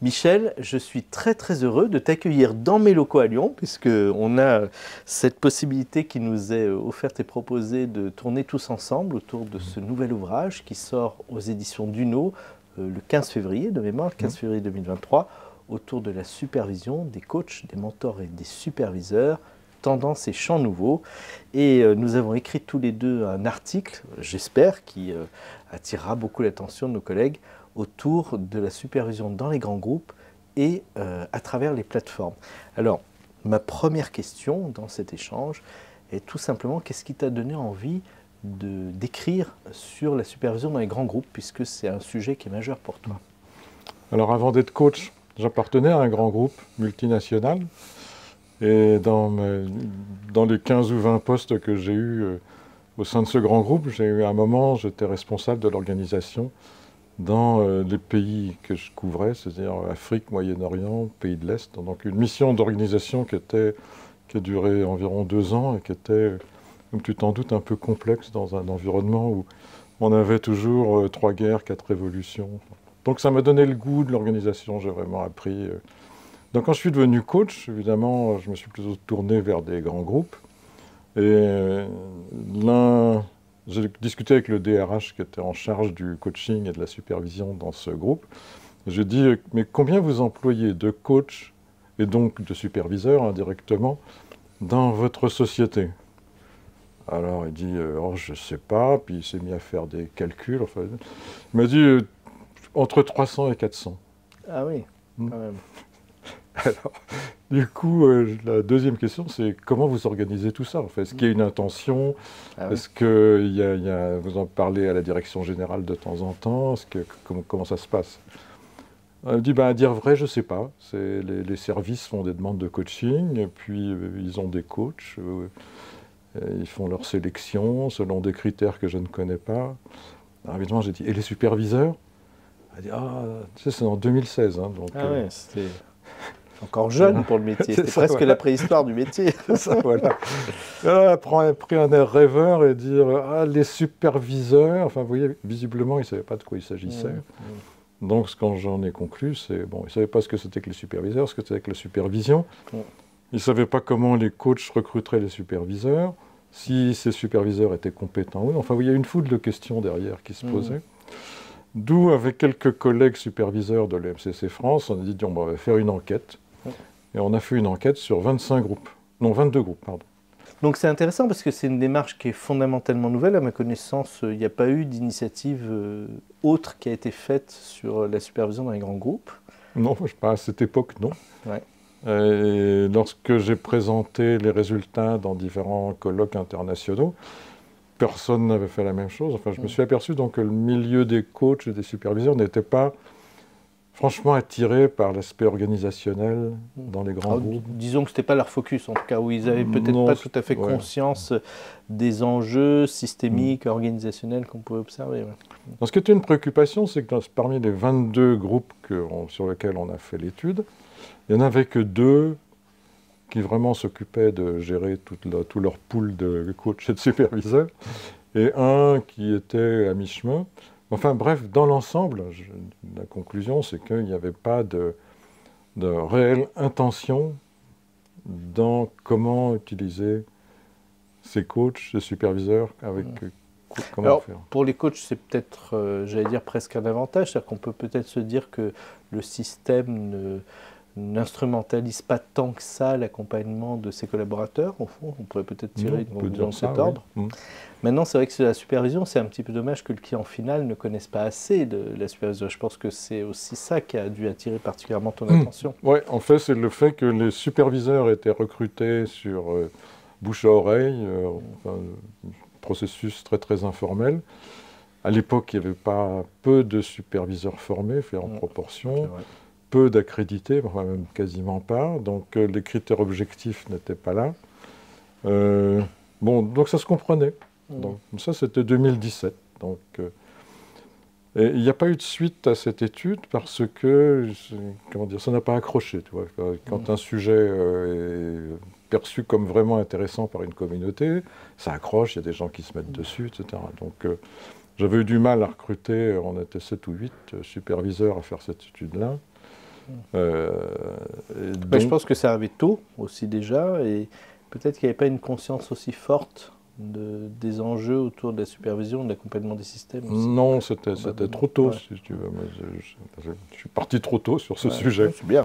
Michel, je suis très heureux de t'accueillir dans mes locaux à Lyon, puisqu'on a cette possibilité qui nous est offerte et proposée de tourner tous ensemble autour de ce nouvel ouvrage qui sort aux éditions Duno le 15 février, de mémoire, 15 février 2023, autour de la supervision des coachs, des mentors et des superviseurs, tendances et champs nouveaux. Et nous avons écrit tous les deux un article, j'espère, qui attirera beaucoup l'attention de nos collègues, autour de la supervision dans les grands groupes et à travers les plateformes. Alors, ma première question dans cet échange est tout simplement, qu'est-ce qui t'a donné envie d'écrire sur la supervision dans les grands groupes, puisque c'est un sujet qui est majeur pour toi? Alors, avant d'être coach, j'appartenais à un grand groupe multinational. Et dans les 15 ou 20 postes que j'ai eus au sein de ce grand groupe, j'ai eu un moment, j'étais responsable de l'organisation dans les pays que je couvrais, c'est-à-dire Afrique, Moyen-Orient, pays de l'Est. Donc une mission d'organisation qui a duré environ 2 ans et qui était, comme tu t'en doutes, un peu complexe dans un environnement où on avait toujours 3 guerres, 4 révolutions. Donc ça m'a donné le goût de l'organisation, j'ai vraiment appris. Donc quand je suis devenu coach, évidemment, je me suis plutôt tourné vers des grands groupes. Et j'ai discuté avec le DRH qui était en charge du coaching et de la supervision dans ce groupe. J'ai dit, mais combien vous employez de coachs et donc de superviseurs indirectement dans votre société? Alors il dit, oh, je ne sais pas, puis il s'est mis à faire des calculs. Enfin, il m'a dit, entre 300 et 400. Ah oui, quand même. Alors, du coup, la deuxième question, c'est comment vous organisez tout ça en fait? Est-ce qu'il y a une intention? Est-ce que vous en parlez à la direction générale de temps en temps? Comment ça se passe? Elle dit, à dire vrai, je ne sais pas. Les services font des demandes de coaching, et puis ils ont des coachs. Ils font leur sélection selon des critères que je ne connais pas. Alors évidemment, j'ai dit, et les superviseurs? Elle dit, tu sais, c'est en 2016. Hein, donc, ouais, c'était encore jeune pour le métier, c'était presque la préhistoire du métier. C'est ça, voilà. Alors, elle a pris un air rêveur et dire, les superviseurs, enfin vous voyez, visiblement, ils ne savaient pas de quoi il s'agissait. Donc, ce que j'en ai conclu, c'est, bon, ils ne savaient pas ce que c'était que les superviseurs, ce que c'était que la supervision. Ils ne savaient pas comment les coachs recruteraient les superviseurs, si ces superviseurs étaient compétents ou non. Enfin, il y a une foule de questions derrière qui se posaient. D'où, avec quelques collègues superviseurs de l'EMCC France, on a dit, on va faire une enquête. Et on a fait une enquête sur 22 groupes, pardon. Donc c'est intéressant parce que c'est une démarche qui est fondamentalement nouvelle. À ma connaissance, il n'y a pas eu d'initiative autre qui a été faite sur la supervision dans les grands groupes. Non, pas à cette époque, non. Ouais. Et lorsque j'ai présenté les résultats dans différents colloques internationaux, personne n'avait fait la même chose. Enfin, je me suis aperçu donc que le milieu des coachs et des superviseurs n'était pas franchement attiré par l'aspect organisationnel dans les grands groupes. Disons que ce n'était pas leur focus, en tout cas, où ils n'avaient peut-être pas tout à fait conscience des enjeux systémiques, organisationnels qu'on pouvait observer. Ce qui était une préoccupation, c'est que parmi les 22 groupes sur lesquels on a fait l'étude, il n'y en avait que 2 qui vraiment s'occupaient de gérer tout leur pool de coachs et de superviseurs, et un qui était à mi-chemin. Enfin bref, dans l'ensemble, la conclusion, c'est qu'il n'y avait pas de réelle intention dans comment utiliser ces coachs, ces superviseurs, comment faire. Pour les coachs, c'est peut-être, j'allais dire, presque un avantage. C'est-à-dire qu'on peut peut-être se dire que le système n'instrumentalise pas tant que ça l'accompagnement de ses collaborateurs, au fond. On pourrait peut-être tirer une conclusion de cet ordre. Maintenant, c'est vrai que sur la supervision, c'est un petit peu dommage que le client final ne connaisse pas assez de la supervision. Je pense que c'est aussi ça qui a dû attirer particulièrement ton attention. Oui, en fait, c'est le fait que les superviseurs étaient recrutés sur bouche à oreille, processus très informel. À l'époque, il n'y avait pas peu de superviseurs formés, fait en proportion. Peu d'accrédités, enfin même quasiment pas, donc les critères objectifs n'étaient pas là. Donc ça se comprenait. Donc, ça c'était 2017. Donc, et il n'y a pas eu de suite à cette étude parce que, ça n'a pas accroché. Tu vois. Quand un sujet est perçu comme vraiment intéressant par une communauté, ça accroche, il y a des gens qui se mettent dessus, etc. Donc j'avais eu du mal à recruter, on était 7 ou 8 superviseurs à faire cette étude-là. Mais je pense que ça arrivait tôt aussi déjà, et peut-être qu'il n'y avait pas une conscience aussi forte des enjeux autour de la supervision, de l'accompagnement des systèmes aussi. Non, c'était trop tôt, Ouais. si tu veux. Je suis parti trop tôt sur ce sujet. C'est bien.